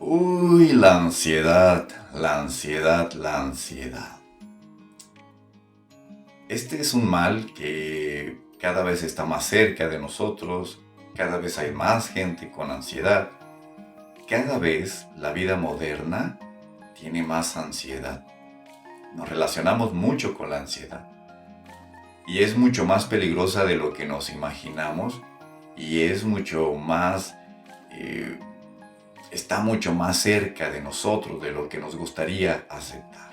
Uy, la ansiedad, la ansiedad, la ansiedad. Este es un mal que cada vez está más cerca de nosotros, cada vez hay más gente con ansiedad, cada vez la vida moderna tiene más ansiedad. Nos relacionamos mucho con la ansiedad y es mucho más peligrosa de lo que nos imaginamos y es mucho más, eh, está mucho más cerca de nosotros de lo que nos gustaría aceptar.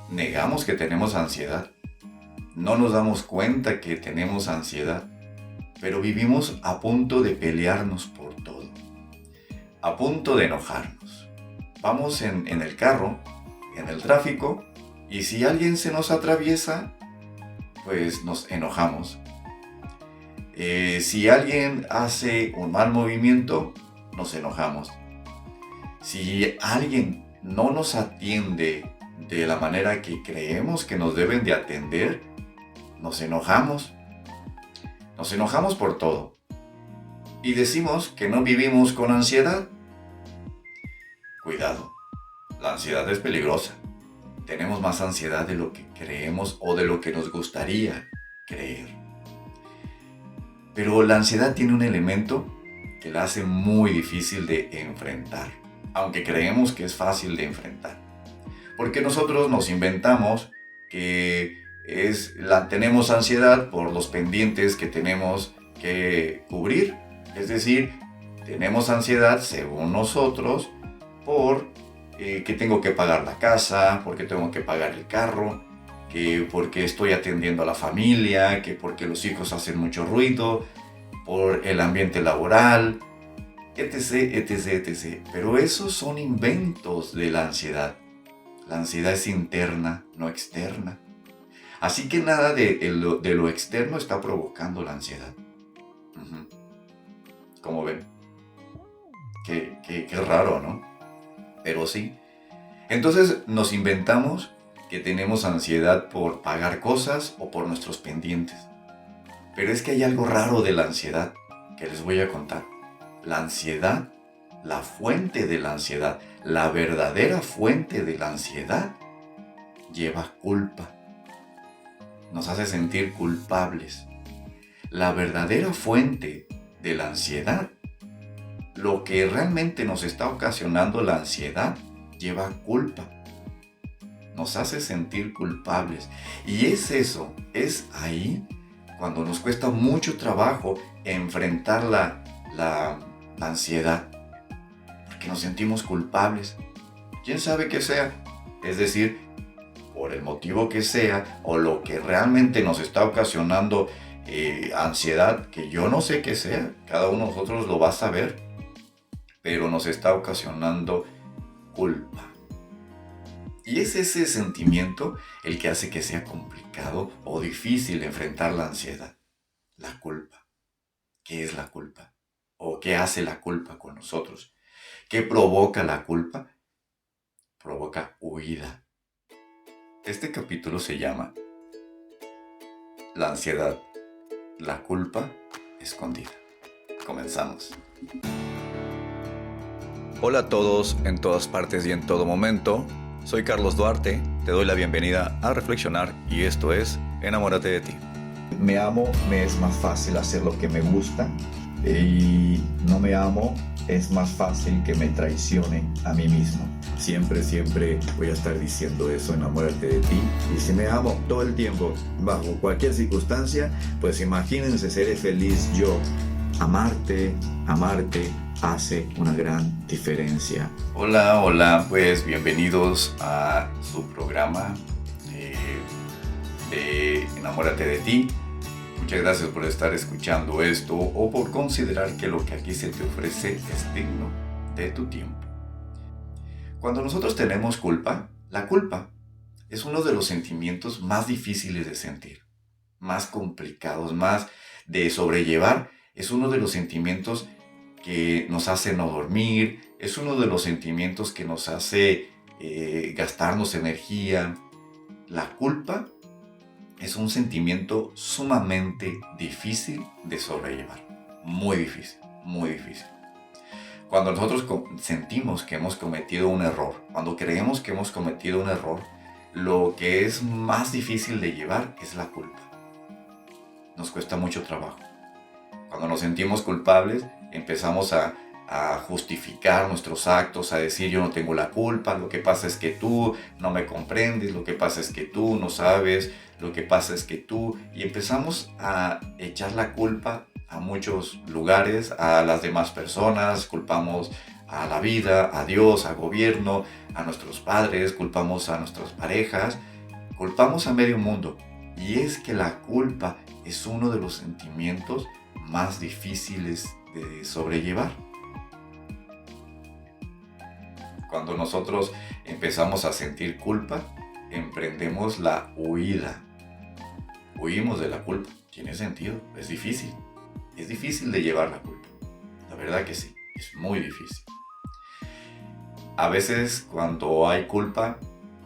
Negamos que tenemos ansiedad, no nos damos cuenta que tenemos ansiedad, pero vivimos a punto de pelearnos por todo, a punto de enojarnos. Vamos en el carro, en el tráfico, y si alguien se nos atraviesa, pues nos enojamos. Si alguien hace un mal movimiento, nos enojamos. Si alguien no nos atiende de la manera que creemos que nos deben de atender, nos enojamos. Nos enojamos por todo. Y decimos que no vivimos con ansiedad. Cuidado, la ansiedad es peligrosa. Tenemos más ansiedad de lo que creemos o de lo que nos gustaría creer. Pero la ansiedad tiene un elemento que la hace muy difícil de enfrentar, aunque creemos que es fácil de enfrentar. Porque nosotros nos inventamos que tenemos ansiedad por los pendientes que tenemos que cubrir. Es decir, tenemos ansiedad, según nosotros, por que tengo que pagar la casa, porque tengo que pagar el carro, que porque estoy atendiendo a la familia, que porque los hijos hacen mucho ruido, por el ambiente laboral, etc, etc, etc. Pero esos son inventos de la ansiedad. La ansiedad es interna, no externa. Así que nada de lo externo está provocando la ansiedad. Como ven, qué raro, ¿no? Pero sí. Entonces nos inventamos que tenemos ansiedad por pagar cosas o por nuestros pendientes. Pero es que hay algo raro de la ansiedad que les voy a contar. La ansiedad, la fuente de la ansiedad, la verdadera fuente de la ansiedad, lleva culpa. Nos hace sentir culpables. La verdadera fuente de la ansiedad, lo que realmente nos está ocasionando la ansiedad, lleva culpa. Nos hace sentir culpables. Y es eso, es ahí cuando nos cuesta mucho trabajo enfrentar la ansiedad. Porque nos sentimos culpables. ¿Quién sabe qué sea? Es decir, por el motivo que sea o lo que realmente nos está ocasionando ansiedad, que yo no sé qué sea, cada uno de nosotros lo va a saber, pero nos está ocasionando culpa. Y es ese sentimiento el que hace que sea complicado o difícil enfrentar la ansiedad. La culpa. ¿Qué es la culpa? ¿O qué hace la culpa con nosotros? ¿Qué provoca la culpa? Provoca huida. Este capítulo se llama La ansiedad, la culpa escondida. Comenzamos. Hola a todos, en todas partes y en todo momento. Soy Carlos Duarte, te doy la bienvenida a Reflexionar y esto es Enamórate de ti. Me amo, me es más fácil hacer lo que me gusta, y no me amo, es más fácil que me traicione a mí mismo. Siempre voy a estar diciendo eso, enamórate de ti. Y si me amo todo el tiempo, bajo cualquier circunstancia, pues imagínense, seré feliz yo. Amarte hace una gran diferencia. Hola, pues bienvenidos a su programa de Enamórate de ti. Muchas gracias por estar escuchando esto o por considerar que lo que aquí se te ofrece es digno de tu tiempo. Cuando nosotros tenemos culpa, la culpa es uno de los sentimientos más difíciles de sentir, más complicados, más de sobrellevar. Es uno de los sentimientos que nos hace no dormir, es uno de los sentimientos que nos hace gastarnos energía. La culpa es un sentimiento sumamente difícil de sobrellevar, muy difícil, muy difícil. Cuando nosotros sentimos que hemos cometido un error, cuando creemos que hemos cometido un error, lo que es más difícil de llevar es la culpa. Nos cuesta mucho trabajo. Cuando nos sentimos culpables, empezamos a justificar nuestros actos, a decir yo no tengo la culpa, lo que pasa es que tú no me comprendes, lo que pasa es que tú no sabes, lo que pasa es que tú... Y empezamos a echar la culpa a muchos lugares, a las demás personas, culpamos a la vida, a Dios, al gobierno, a nuestros padres, culpamos a nuestras parejas, culpamos a medio mundo. Y es que la culpa es uno de los sentimientos más difíciles de sobrellevar. Cuando nosotros empezamos a sentir culpa, emprendemos la huida. Huimos de la culpa. Tiene sentido, es difícil. Es difícil de llevar la culpa. La verdad que sí, es muy difícil. A veces cuando hay culpa,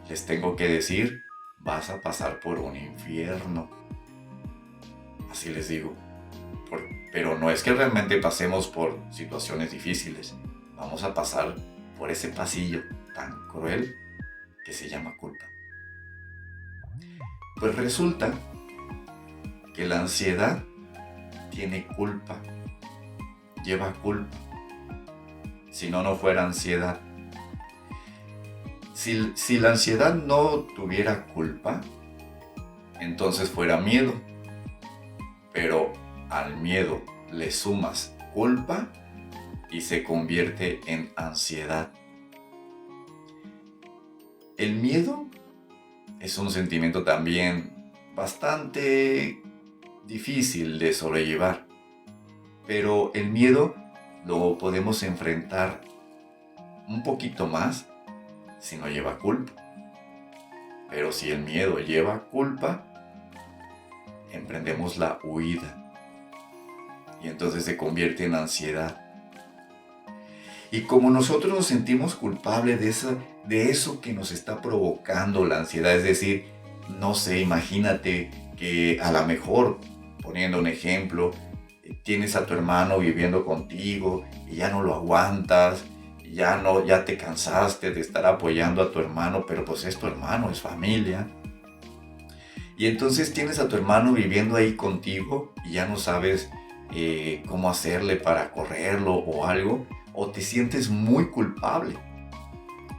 les tengo que decir, vas a pasar por un infierno. Así les digo. Pero no es que realmente pasemos por situaciones difíciles. Vamos a pasar por ese pasillo tan cruel que se llama culpa. Pues resulta que la ansiedad tiene culpa, lleva culpa. Si no, no fuera ansiedad. Si la ansiedad no tuviera culpa, entonces fuera miedo. Pero al miedo le sumas culpa y se convierte en ansiedad. El miedo es un sentimiento también bastante difícil de sobrellevar, pero el miedo lo podemos enfrentar un poquito más si no lleva culpa. Pero si el miedo lleva culpa, emprendemos la huida y entonces se convierte en ansiedad. Y como nosotros nos sentimos culpables de eso que nos está provocando la ansiedad, es decir, no sé, imagínate que a lo mejor, poniendo un ejemplo, tienes a tu hermano viviendo contigo y ya no lo aguantas, ya te cansaste de estar apoyando a tu hermano, pero pues es tu hermano, es familia. Y entonces tienes a tu hermano viviendo ahí contigo y ya no sabes cómo hacerle para correrlo o algo, o te sientes muy culpable.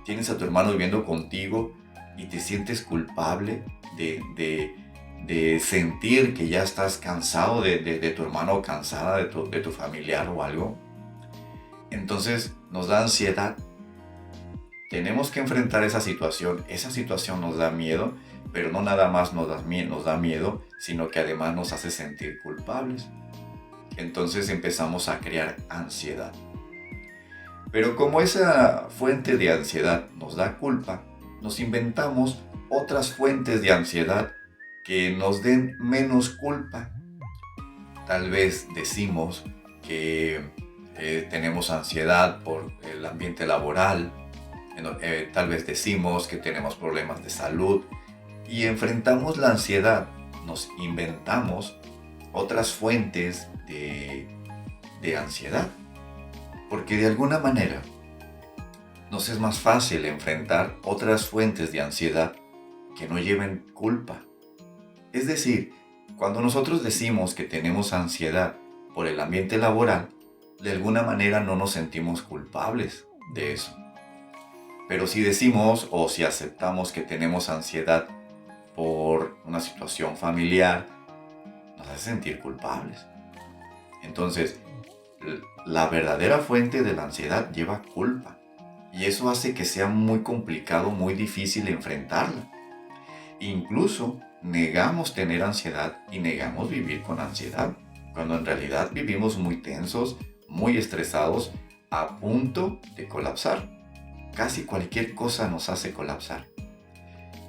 Tienes a tu hermano viviendo contigo y te sientes culpable de sentir que ya estás cansado de tu hermano o cansada de tu familiar o algo. Entonces nos da ansiedad. Tenemos que enfrentar esa situación nos da miedo, pero no nada más nos da miedo, sino que además nos hace sentir culpables. Entonces empezamos a crear ansiedad. Pero como esa fuente de ansiedad nos da culpa, nos inventamos otras fuentes de ansiedad que nos den menos culpa. Tal vez decimos que tenemos ansiedad por el ambiente laboral, tal vez decimos que tenemos problemas de salud y enfrentamos la ansiedad, nos inventamos otras fuentes de ansiedad, porque de alguna manera nos es más fácil enfrentar otras fuentes de ansiedad que no lleven culpa. Es decir, cuando nosotros decimos que tenemos ansiedad por el ambiente laboral, de alguna manera no nos sentimos culpables de eso. Pero si decimos o si aceptamos que tenemos ansiedad por una situación familiar, nos hace sentir culpables. Entonces, la verdadera fuente de la ansiedad lleva culpa. Y eso hace que sea muy complicado, muy difícil enfrentarla. Incluso negamos tener ansiedad y negamos vivir con ansiedad, cuando en realidad vivimos muy tensos, muy estresados, a punto de colapsar. Casi cualquier cosa nos hace colapsar.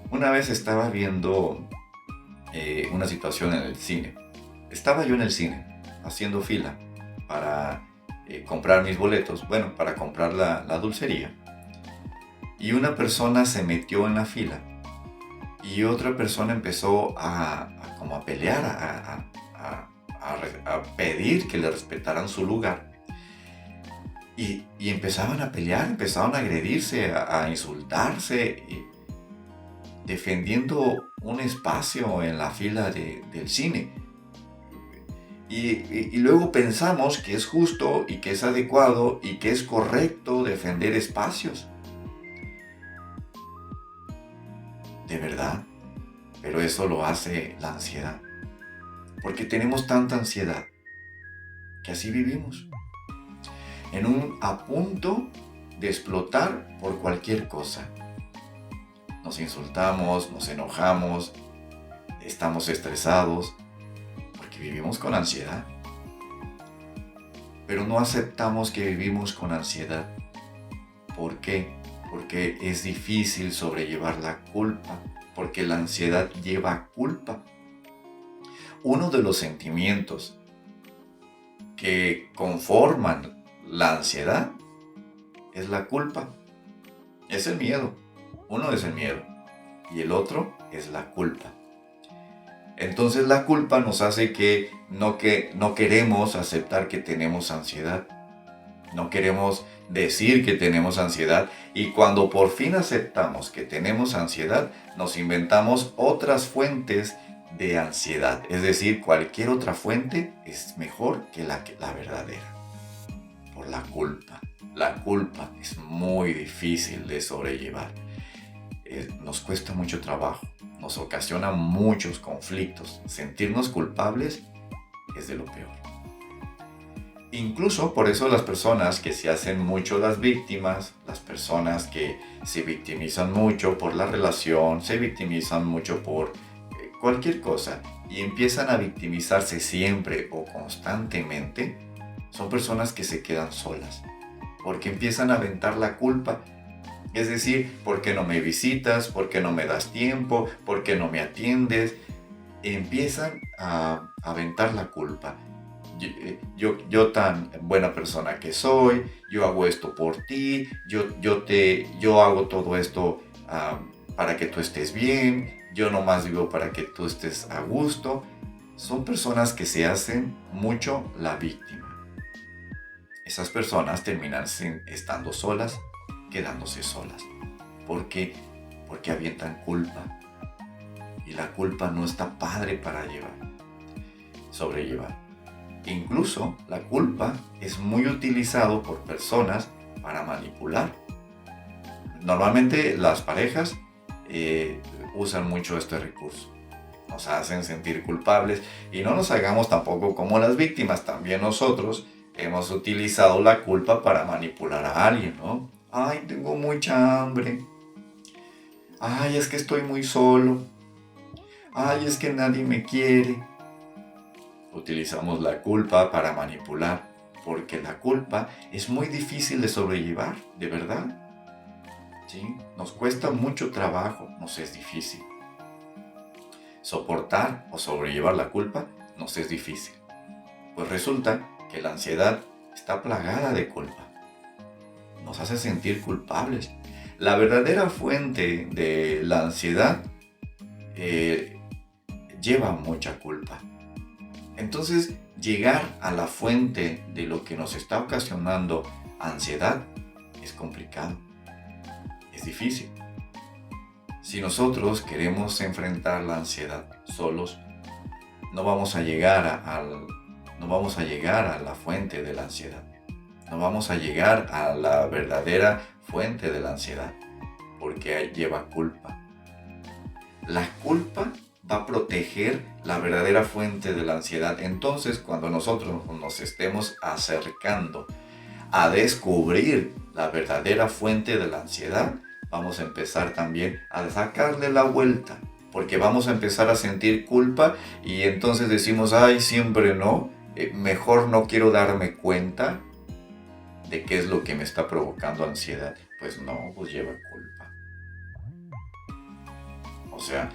Una vez estaba viendo una situación en el cine. Estaba yo en el cine, haciendo fila para comprar mis boletos, para comprar la dulcería. Y una persona se metió en la fila y otra persona empezó a pelear, a pedir que le respetaran su lugar. Y empezaban a pelear, empezaban a agredirse, a insultarse, defendiendo un espacio en la fila del cine. Y luego pensamos que es justo y que es adecuado y que es correcto defender espacios. De verdad. Pero eso lo hace la ansiedad. Porque tenemos tanta ansiedad que así vivimos. A punto de explotar por cualquier cosa. Nos insultamos, nos enojamos, estamos estresados, porque vivimos con ansiedad. Pero no aceptamos que vivimos con ansiedad. ¿Por qué? Porque es difícil sobrellevar la culpa, porque la ansiedad lleva culpa. Uno de los sentimientos que conforman la ansiedad es la culpa, es el miedo. Uno es el miedo y el otro es la culpa. Entonces la culpa nos hace que no queremos aceptar que tenemos ansiedad. No queremos decir que tenemos ansiedad, y cuando por fin aceptamos que tenemos ansiedad, nos inventamos otras fuentes de ansiedad. Es decir, cualquier otra fuente es mejor que la verdadera. Por la culpa. La culpa es muy difícil de sobrellevar. Nos cuesta mucho trabajo, nos ocasiona muchos conflictos. Sentirnos culpables es de lo peor. Incluso por eso las personas que se hacen mucho las víctimas, las personas que se victimizan mucho por la relación, se victimizan mucho por cualquier cosa y empiezan a victimizarse siempre o constantemente, son personas que se quedan solas, porque empiezan a aventar la culpa. Es decir, ¿por qué no me visitas? ¿Por qué no me das tiempo? ¿Por qué no me atiendes? Empiezan a aventar la culpa. Yo tan buena persona que soy, yo hago esto por ti, yo hago todo esto para que tú estés bien, yo nomás vivo para que tú estés a gusto. Son personas que se hacen mucho la víctima. Esas personas terminan estando solas, quedándose solas. ¿Por qué? Porque avientan culpa. Y la culpa no está padre para sobrellevar. Incluso la culpa es muy utilizado por personas para manipular. Normalmente las parejas usan mucho este recurso. Nos hacen sentir culpables y no nos hagamos tampoco como las víctimas. También nosotros hemos utilizado la culpa para manipular a alguien, ¿no? Ay, tengo mucha hambre. Ay, es que estoy muy solo. Ay, es que nadie me quiere. Utilizamos la culpa para manipular, porque la culpa es muy difícil de sobrellevar, de verdad. ¿Sí? Nos cuesta mucho trabajo, nos es difícil. Soportar o sobrellevar la culpa nos es difícil. Pues resulta que la ansiedad está plagada de culpa. Nos hace sentir culpables. La verdadera fuente de la ansiedad lleva mucha culpa. Entonces, llegar a la fuente de lo que nos está ocasionando ansiedad es complicado, es difícil. Si nosotros queremos enfrentar la ansiedad solos, no vamos a llegar a la fuente de la ansiedad. No vamos a llegar a la verdadera fuente de la ansiedad, porque lleva culpa. La culpa va a proteger la verdadera fuente de la ansiedad. Entonces, cuando nosotros nos estemos acercando a descubrir la verdadera fuente de la ansiedad, vamos a empezar también a sacarle la vuelta, porque vamos a empezar a sentir culpa y entonces decimos, ay, siempre no, mejor no quiero darme cuenta de qué es lo que me está provocando ansiedad. Pues no, pues lleva culpa. O sea,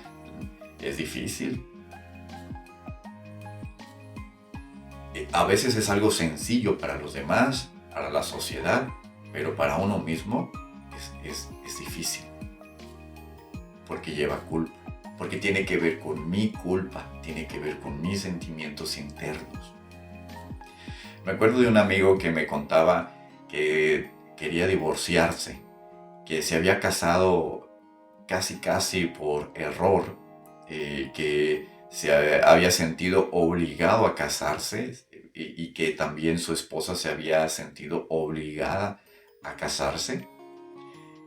es difícil. A veces es algo sencillo para los demás, para la sociedad, pero para uno mismo es difícil. Porque lleva culpa, porque tiene que ver con mi culpa, tiene que ver con mis sentimientos internos. Me acuerdo de un amigo que me contaba que quería divorciarse, que se había casado casi por error, que había sentido obligado a casarse y que también su esposa se había sentido obligada a casarse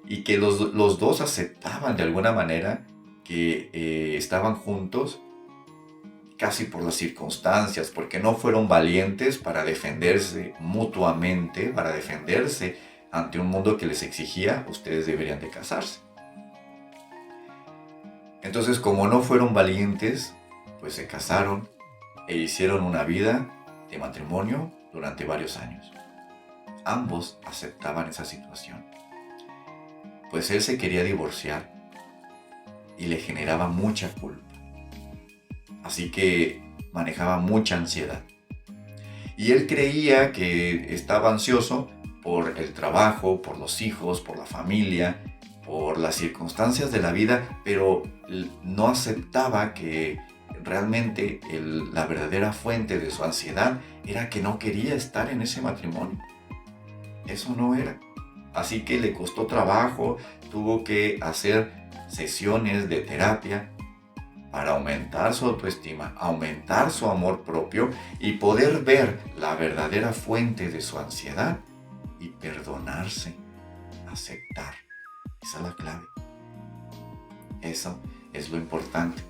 y que los dos aceptaban de alguna manera que estaban juntos casi por las circunstancias, porque no fueron valientes para defenderse mutuamente, para defenderse ante un mundo que les exigía, ustedes deberían de casarse. Entonces, como no fueron valientes, pues se casaron e hicieron una vida de matrimonio durante varios años. Ambos aceptaban esa situación. Pues él se quería divorciar y le generaba mucha culpa. Así que manejaba mucha ansiedad. Y él creía que estaba ansioso por el trabajo, por los hijos, por la familia, por las circunstancias de la vida, pero no aceptaba que realmente la verdadera fuente de su ansiedad era que no quería estar en ese matrimonio. Eso no era. Así que le costó trabajo, tuvo que hacer sesiones de terapia para aumentar su autoestima, aumentar su amor propio y poder ver la verdadera fuente de su ansiedad y perdonarse, aceptar. Esa es la clave. Eso es lo importante.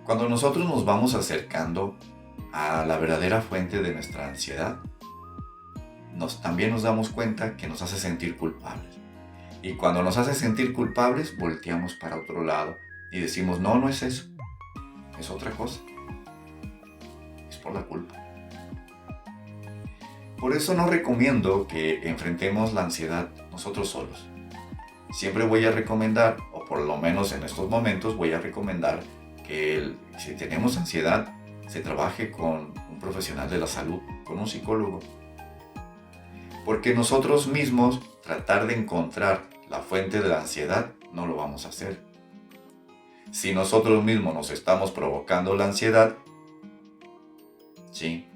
Cuando nosotros nos vamos acercando a la verdadera fuente de nuestra ansiedad, también nos damos cuenta que nos hace sentir culpables. Y cuando nos hace sentir culpables, volteamos para otro lado y decimos, no, no es eso, es otra cosa. Es por la culpa. Por eso no recomiendo que enfrentemos la ansiedad nosotros solos. Siempre voy a recomendar, o por lo menos en estos momentos voy a recomendar, que si tenemos ansiedad, se trabaje con un profesional de la salud, con un psicólogo. Porque nosotros mismos tratar de encontrar la fuente de la ansiedad no lo vamos a hacer. Si nosotros mismos nos estamos provocando la ansiedad, sí,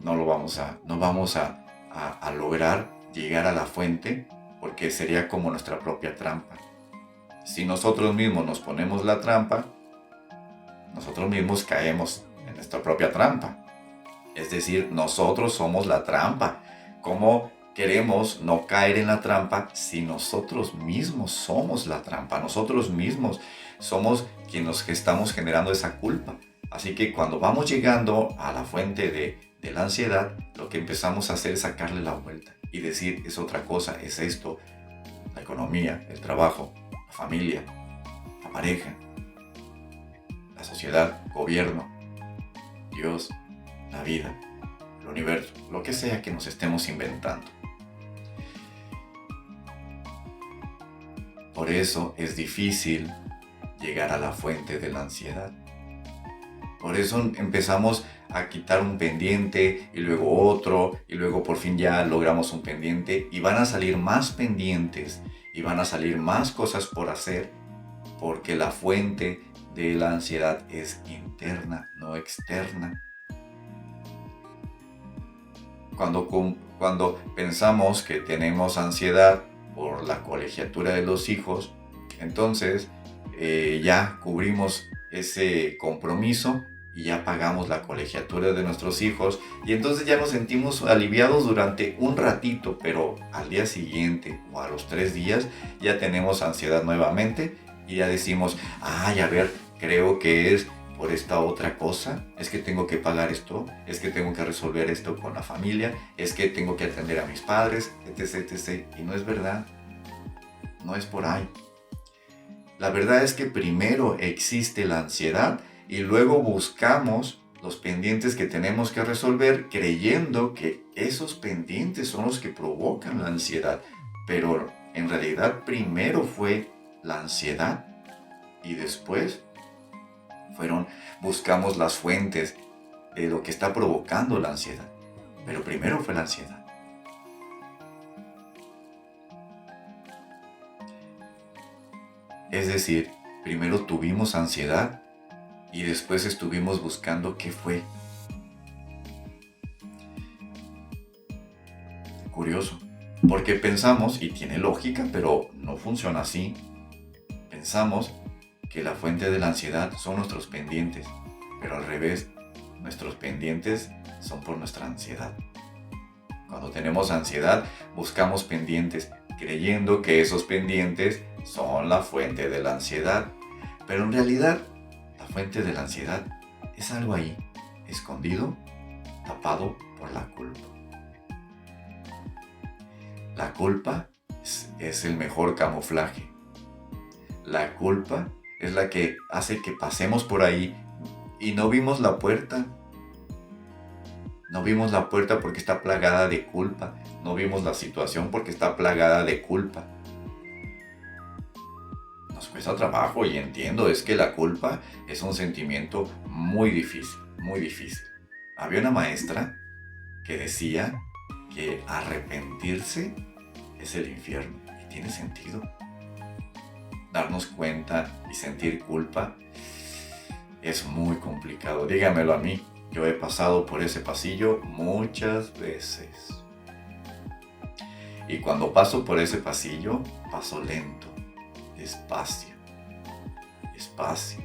no vamos a lograr llegar a la fuente, porque sería como nuestra propia trampa. Si nosotros mismos nos ponemos la trampa, nosotros mismos caemos en nuestra propia trampa. Es decir, nosotros somos la trampa. ¿Cómo queremos no caer en la trampa si nosotros mismos somos la trampa? Nosotros mismos somos quienes estamos generando esa culpa. Así que cuando vamos llegando a la fuente de la ansiedad, lo que empezamos a hacer es sacarle la vuelta y decir, es otra cosa, es esto, la economía, el trabajo, la familia, la pareja, la sociedad, gobierno, Dios, la vida, el universo, lo que sea que nos estemos inventando. Por eso es difícil llegar a la fuente de la ansiedad. Por eso empezamos a quitar un pendiente y luego otro y luego por fin ya logramos un pendiente y van a salir más pendientes y van a salir más cosas por hacer porque la fuente de la ansiedad es interna, no externa. Cuando pensamos que tenemos ansiedad por la colegiatura de los hijos, entonces ya cubrimos ese compromiso y ya pagamos la colegiatura de nuestros hijos y entonces ya nos sentimos aliviados durante un ratito, pero al día siguiente o a los 3 días ya tenemos ansiedad nuevamente y ya decimos, a ver, creo que es por esta otra cosa, es que tengo que pagar esto, es que tengo que resolver esto con la familia, es que tengo que atender a mis padres, etc, etc. Y no es verdad, no es por ahí. La verdad es que primero existe la ansiedad y luego buscamos los pendientes que tenemos que resolver creyendo que esos pendientes son los que provocan la ansiedad. Pero en realidad primero fue la ansiedad y después buscamos las fuentes de lo que está provocando la ansiedad. Pero primero fue la ansiedad. Es decir, primero tuvimos ansiedad y después estuvimos buscando qué fue. Curioso, porque pensamos, y tiene lógica, pero no funciona así. Pensamos que la fuente de la ansiedad son nuestros pendientes, pero al revés, nuestros pendientes son por nuestra ansiedad. Cuando tenemos ansiedad, buscamos pendientes, creyendo que esos pendientes son la fuente de la ansiedad. Pero en realidad, la fuente de la ansiedad es algo ahí, escondido, tapado por la culpa. La culpa es el mejor camuflaje. La culpa es la que hace que pasemos por ahí y no vimos la puerta. No vimos la puerta porque está plagada de culpa. No vimos la situación porque está plagada de culpa. Nos cuesta trabajo y entiendo, es que la culpa es un sentimiento muy difícil, muy difícil. Había una maestra que decía que arrepentirse es el infierno. Y tiene sentido. Darnos cuenta y sentir culpa es muy complicado. Dígamelo a mí. Yo he pasado por ese pasillo muchas veces. Y cuando paso por ese pasillo, paso lento, despacio, despacio.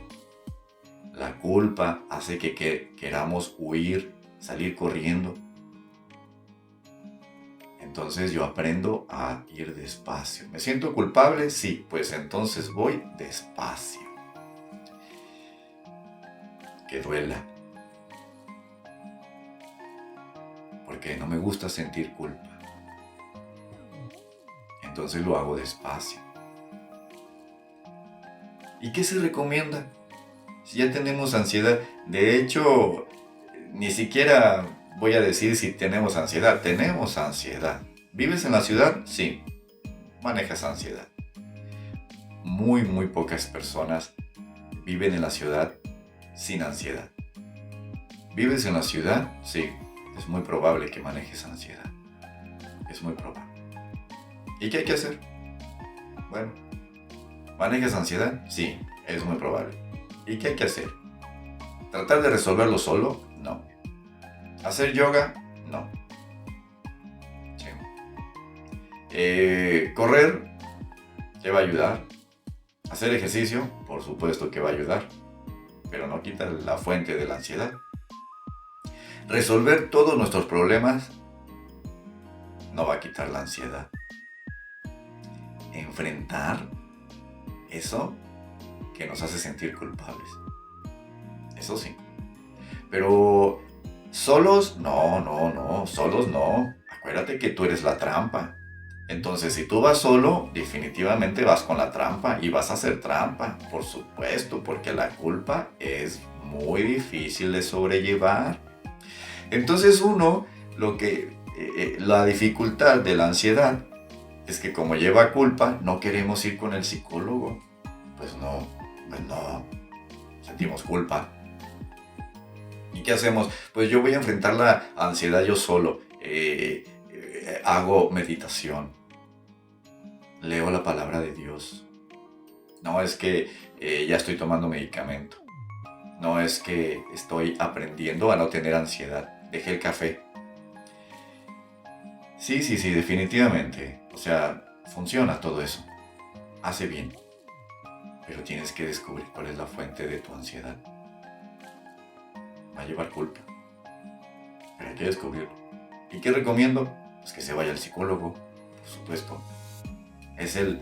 La culpa hace que queramos huir, salir corriendo. Entonces yo aprendo a ir despacio. ¿Me siento culpable? Sí, pues entonces voy despacio. Que duela. Porque no me gusta sentir culpa. Entonces lo hago despacio. ¿Y qué se recomienda? Si ya tenemos ansiedad, de hecho, ni siquiera voy a decir si tenemos ansiedad. Tenemos ansiedad. ¿Vives en la ciudad? Sí. Manejas ansiedad. Muy pocas personas viven en la ciudad sin ansiedad. ¿Vives en la ciudad? Sí. Es muy probable que manejes ansiedad. Es muy probable. ¿Y qué hay que hacer? Bueno, ¿manejas ansiedad? Sí, es muy probable. ¿Y qué hay que hacer? ¿Tratar de resolverlo solo? No. ¿Hacer yoga? No. Sí. ¿Correr? ¿Qué va a ayudar? ¿Hacer ejercicio? Por supuesto que va a ayudar. Pero no quita la fuente de la ansiedad. Resolver todos nuestros problemas no va a quitar la ansiedad. Enfrentar eso que nos hace sentir culpables. Eso sí. Pero solos, no, solos no. Acuérdate que tú eres la trampa. Entonces, si tú vas solo, definitivamente vas con la trampa y vas a hacer trampa, por supuesto, porque la culpa es muy difícil de sobrellevar. Entonces la dificultad de la ansiedad es que como lleva culpa, no queremos ir con el psicólogo. Pues no, sentimos culpa. ¿Y qué hacemos? Pues yo voy a enfrentar la ansiedad yo solo. Hago meditación. Leo la palabra de Dios. No es que ya estoy tomando medicamento. No es que estoy aprendiendo a no tener ansiedad. Dejé el café. Sí, definitivamente. O sea, funciona todo eso. Hace bien. Pero tienes que descubrir cuál es la fuente de tu ansiedad. Va a llevar culpa. Pero hay que descubrirlo. ¿Y qué recomiendo? Pues que se vaya al psicólogo, por supuesto. Es el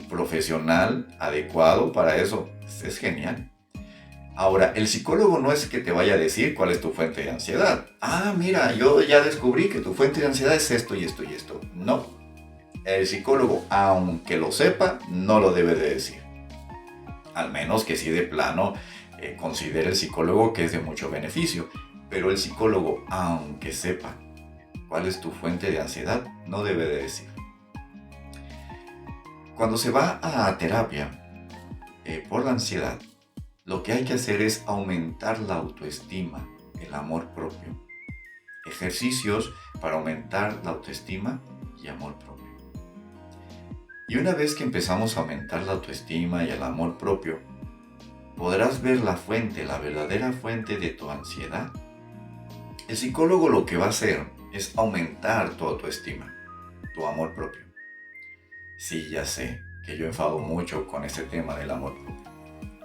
profesional adecuado para eso. Es genial. Ahora, el psicólogo no es que te vaya a decir cuál es tu fuente de ansiedad. Ah, mira, yo ya descubrí que tu fuente de ansiedad es esto y esto y esto. No. El psicólogo, aunque lo sepa, no lo debe de decir. Al menos que sí de plano considere el psicólogo que es de mucho beneficio. Pero el psicólogo, aunque sepa cuál es tu fuente de ansiedad, no debe de decir. Cuando se va a terapia por la ansiedad, lo que hay que hacer es aumentar la autoestima, el amor propio. Ejercicios para aumentar la autoestima y amor propio. Y una vez que empezamos a aumentar la autoestima y el amor propio, podrás ver la fuente, la verdadera fuente de tu ansiedad. El psicólogo lo que va a hacer es aumentar tu autoestima, tu amor propio. Sí, ya sé que yo enfado mucho con este tema del amor propio.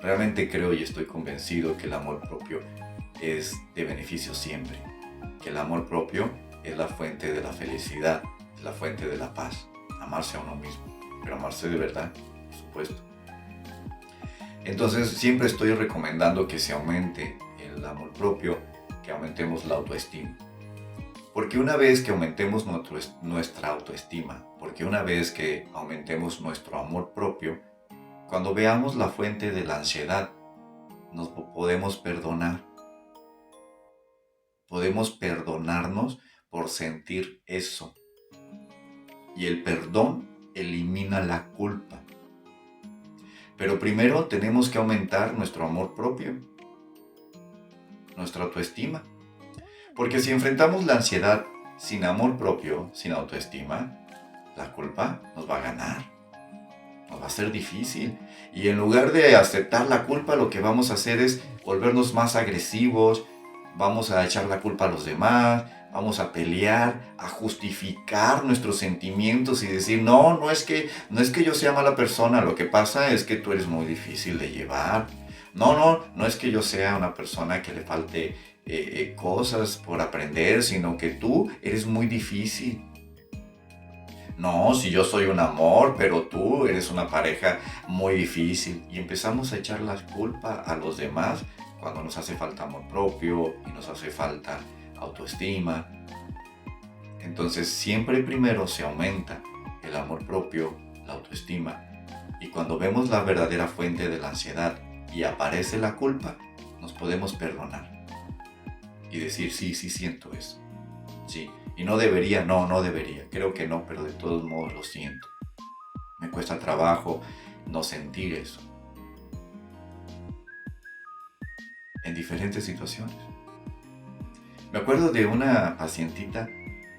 Realmente creo y estoy convencido que el amor propio es de beneficio siempre, que el amor propio es la fuente de la felicidad, es la fuente de la paz, amarse a uno mismo, pero amarse de verdad, por supuesto. Entonces siempre estoy recomendando que se aumente el amor propio, que aumentemos la autoestima. Porque una vez que aumentemos nuestra autoestima, porque una vez que aumentemos nuestro amor propio, cuando veamos la fuente de la ansiedad, nos podemos perdonar. Podemos perdonarnos por sentir eso. Y el perdón elimina la culpa. Pero primero tenemos que aumentar nuestro amor propio, nuestra autoestima. Porque si enfrentamos la ansiedad sin amor propio, sin autoestima, la culpa nos va a ganar. Nos va a ser difícil. Y en lugar de aceptar la culpa, lo que vamos a hacer es volvernos más agresivos, vamos a echar la culpa a los demás, vamos a pelear, a justificar nuestros sentimientos y decir, no es que yo sea mala persona, lo que pasa es que tú eres muy difícil de llevar. No es que yo sea una persona que le falte cosas por aprender, sino que tú eres muy difícil. No, si yo soy un amor, pero tú eres una pareja muy difícil. Y empezamos a echar la culpa a los demás cuando nos hace falta amor propio y nos hace falta autoestima. Entonces siempre primero se aumenta el amor propio, la autoestima. Y cuando vemos la verdadera fuente de la ansiedad y aparece la culpa, nos podemos perdonar. Y decir, sí siento eso. Sí. Y no debería, no debería. Creo que no, pero de todos modos lo siento. Me cuesta trabajo no sentir eso. En diferentes situaciones. Me acuerdo de una pacientita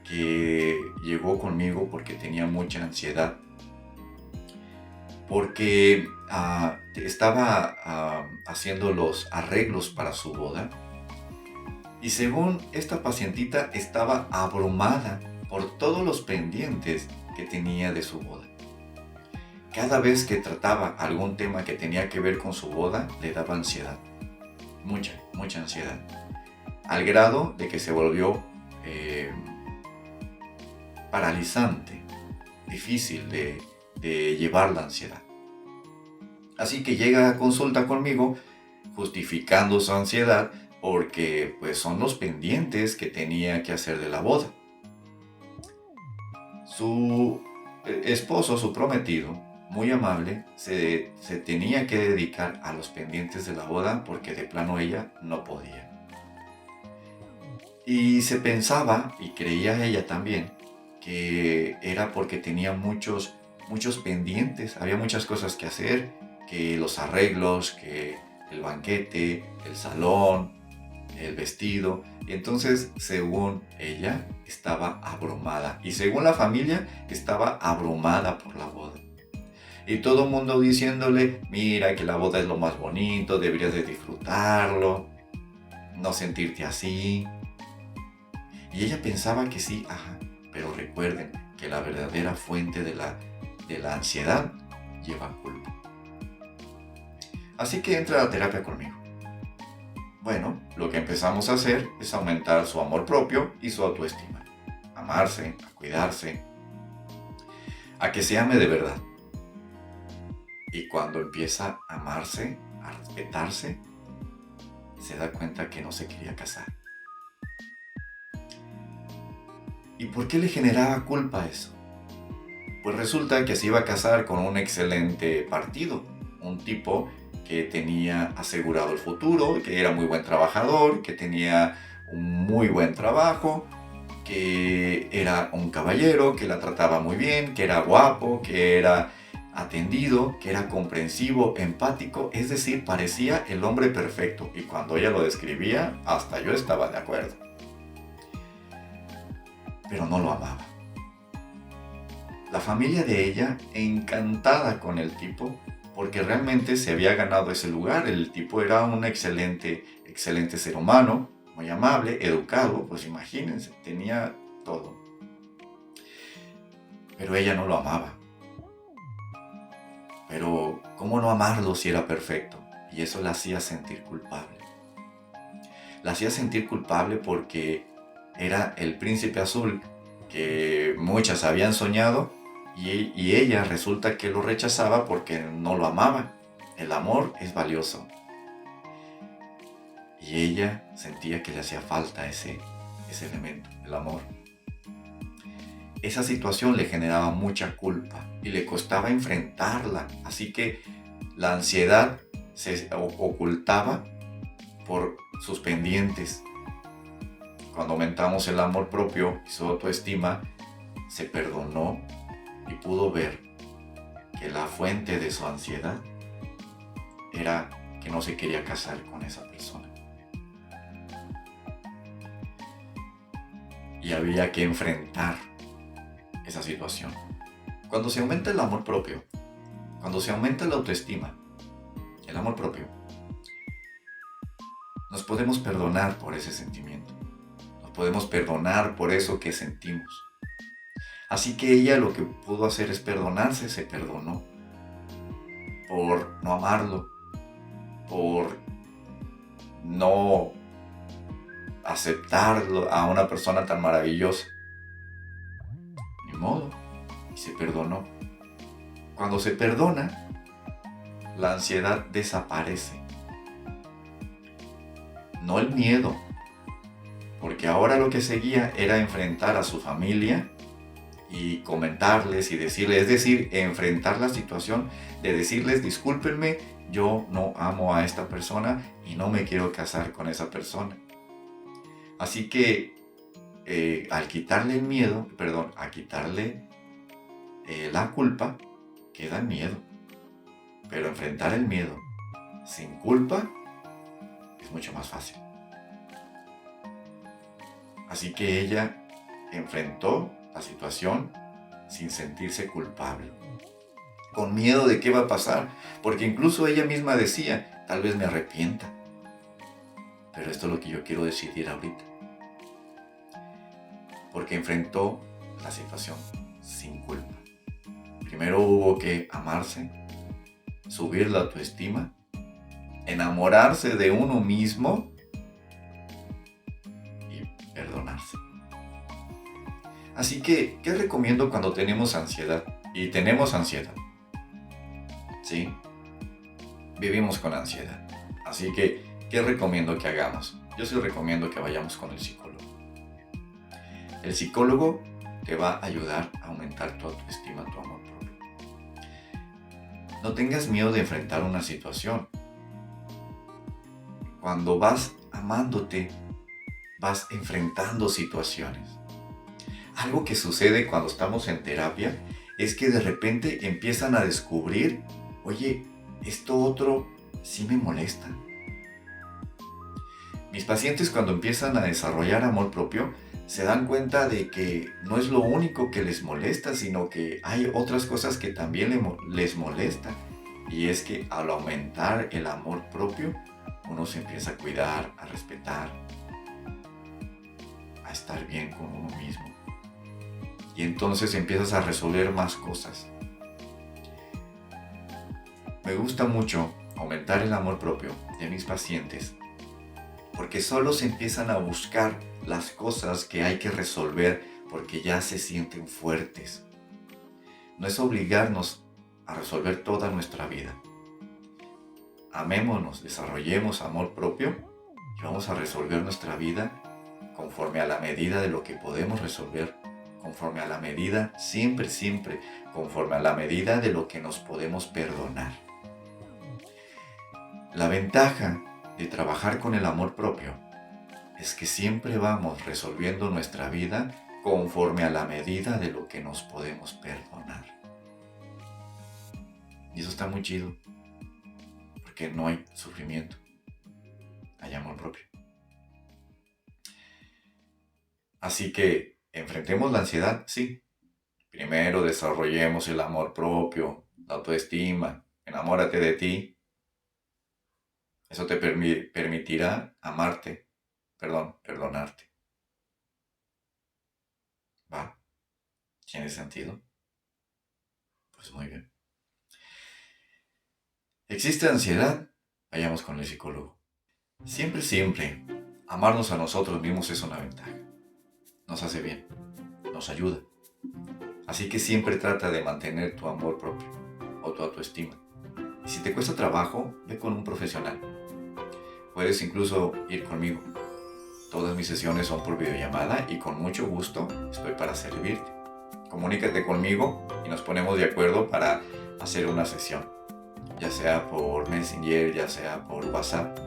que llegó conmigo porque tenía mucha ansiedad. Porque estaba haciendo los arreglos para su boda. Y según esta pacientita estaba abrumada por todos los pendientes que tenía de su boda. Cada vez que trataba algún tema que tenía que ver con su boda, le daba ansiedad. Mucha ansiedad. Al grado de que se volvió paralizante, difícil de llevar la ansiedad. Así que llega a consulta conmigo justificando su ansiedad porque pues son los pendientes que tenía que hacer de la boda. Su esposo, su prometido, muy amable, se tenía que dedicar a los pendientes de la boda porque de plano ella no podía. Y se pensaba, y creía ella también, que era porque tenía muchos pendientes, había muchas cosas que hacer, que los arreglos, que el banquete, el salón, el vestido. Y entonces, según ella, estaba abrumada. Y según la familia, estaba abrumada por la boda. Y todo el mundo diciéndole, mira que la boda es lo más bonito, deberías de disfrutarlo, no sentirte así. Y ella pensaba que sí, pero recuerden que la verdadera fuente de la ansiedad lleva culpa. Así que entra a la terapia conmigo. Bueno, lo que empezamos a hacer es aumentar su amor propio y su autoestima. Amarse, a cuidarse, a que se ame de verdad. Y cuando empieza a amarse, a respetarse, se da cuenta que no se quería casar. ¿Y por qué le generaba culpa eso? Pues resulta que se iba a casar con un excelente partido, un tipo que tenía asegurado el futuro, que era muy buen trabajador, que tenía un muy buen trabajo, que era un caballero, que la trataba muy bien, que era guapo, que era atendido, que era comprensivo, empático, es decir, parecía el hombre perfecto. Y cuando ella lo describía, hasta yo estaba de acuerdo. Pero no lo amaba. La familia de ella, encantada con el tipo, porque realmente se había ganado ese lugar. El tipo era un excelente ser humano, muy amable, educado, pues imagínense, tenía todo. Pero ella no lo amaba. Pero ¿cómo no amarlo si era perfecto? Y eso la hacía sentir culpable. La hacía sentir culpable porque era el príncipe azul que muchas habían soñado y ella resulta que lo rechazaba porque no lo amaba. El amor es valioso. Y ella sentía que le hacía falta ese elemento, el amor. Esa situación le generaba mucha culpa y le costaba enfrentarla. Así que la ansiedad se ocultaba por sus pendientes. Cuando aumentamos el amor propio y su autoestima, se perdonó y pudo ver que la fuente de su ansiedad era que no se quería casar con esa persona. Y había que enfrentar esa situación. Cuando se aumenta el amor propio, cuando se aumenta la autoestima, el amor propio, nos podemos perdonar por ese sentimiento. Nos podemos perdonar por eso que sentimos. Así que ella lo que pudo hacer es perdonarse, se perdonó por no amarlo, por no aceptarlo a una persona tan maravillosa. Ni modo, y se perdonó. Cuando se perdona, la ansiedad desaparece. No el miedo, porque ahora lo que seguía era enfrentar a su familia y comentarles y decirles, es decir, enfrentar la situación de decirles, discúlpenme, yo no amo a esta persona y no me quiero casar con esa persona. Así que al quitarle el miedo, a quitarle la culpa, queda el miedo. Pero enfrentar el miedo sin culpa es mucho más fácil. Así que ella enfrentó la situación sin sentirse culpable, con miedo de qué va a pasar, porque incluso ella misma decía, tal vez me arrepienta, pero esto es lo que yo quiero decidir ahorita, porque enfrentó la situación sin culpa. Primero hubo que amarse, subir la autoestima, enamorarse de uno mismo y perdonarse. Así que, ¿qué recomiendo cuando tenemos ansiedad? Y tenemos ansiedad. ¿Sí? Vivimos con ansiedad. Así que, ¿qué recomiendo que hagamos? Yo sí recomiendo que vayamos con el psicólogo. El psicólogo te va a ayudar a aumentar tu autoestima, tu amor propio. No tengas miedo de enfrentar una situación. Cuando vas amándote, vas enfrentando situaciones. Algo que sucede cuando estamos en terapia es que de repente empiezan a descubrir, oye, esto otro sí me molesta. Mis pacientes cuando empiezan a desarrollar amor propio se dan cuenta de que no es lo único que les molesta, sino que hay otras cosas que también les molestan. Y es que al aumentar el amor propio, uno se empieza a cuidar, a respetar, a estar bien con uno mismo. Y entonces empiezas a resolver más cosas. Me gusta mucho aumentar el amor propio de mis pacientes porque solo se empiezan a buscar las cosas que hay que resolver porque ya se sienten fuertes. No es obligarnos a resolver toda nuestra vida. Amémonos, desarrollemos amor propio y vamos a resolver nuestra vida conforme a la medida de lo que podemos resolver, conforme a la medida, siempre, conforme a la medida de lo que nos podemos perdonar. La ventaja de trabajar con el amor propio es que siempre vamos resolviendo nuestra vida conforme a la medida de lo que nos podemos perdonar. Y eso está muy chido, porque no hay sufrimiento, hay amor propio. Así que enfrentemos la ansiedad, sí. Primero desarrollemos el amor propio, la autoestima, enamórate de ti. Eso te permitirá perdonarte. ¿Tiene sentido? Pues muy bien. ¿Existe ansiedad? Vayamos con el psicólogo. Siempre, amarnos a nosotros mismos es una ventaja. Nos hace bien, nos ayuda. Así que siempre trata de mantener tu amor propio o tu autoestima. Y si te cuesta trabajo, ve con un profesional. Puedes incluso ir conmigo. Todas mis sesiones son por videollamada y con mucho gusto estoy para servirte. Comunícate conmigo y nos ponemos de acuerdo para hacer una sesión. Ya sea por Messenger, ya sea por WhatsApp.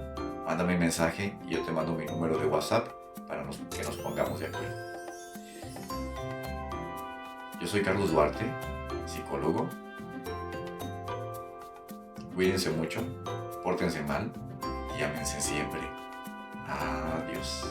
Mándame un mensaje y yo te mando mi número de WhatsApp para que nos pongamos de acuerdo. Yo soy Carlos Duarte, psicólogo. Cuídense mucho, pórtense mal y ámense siempre. Adiós.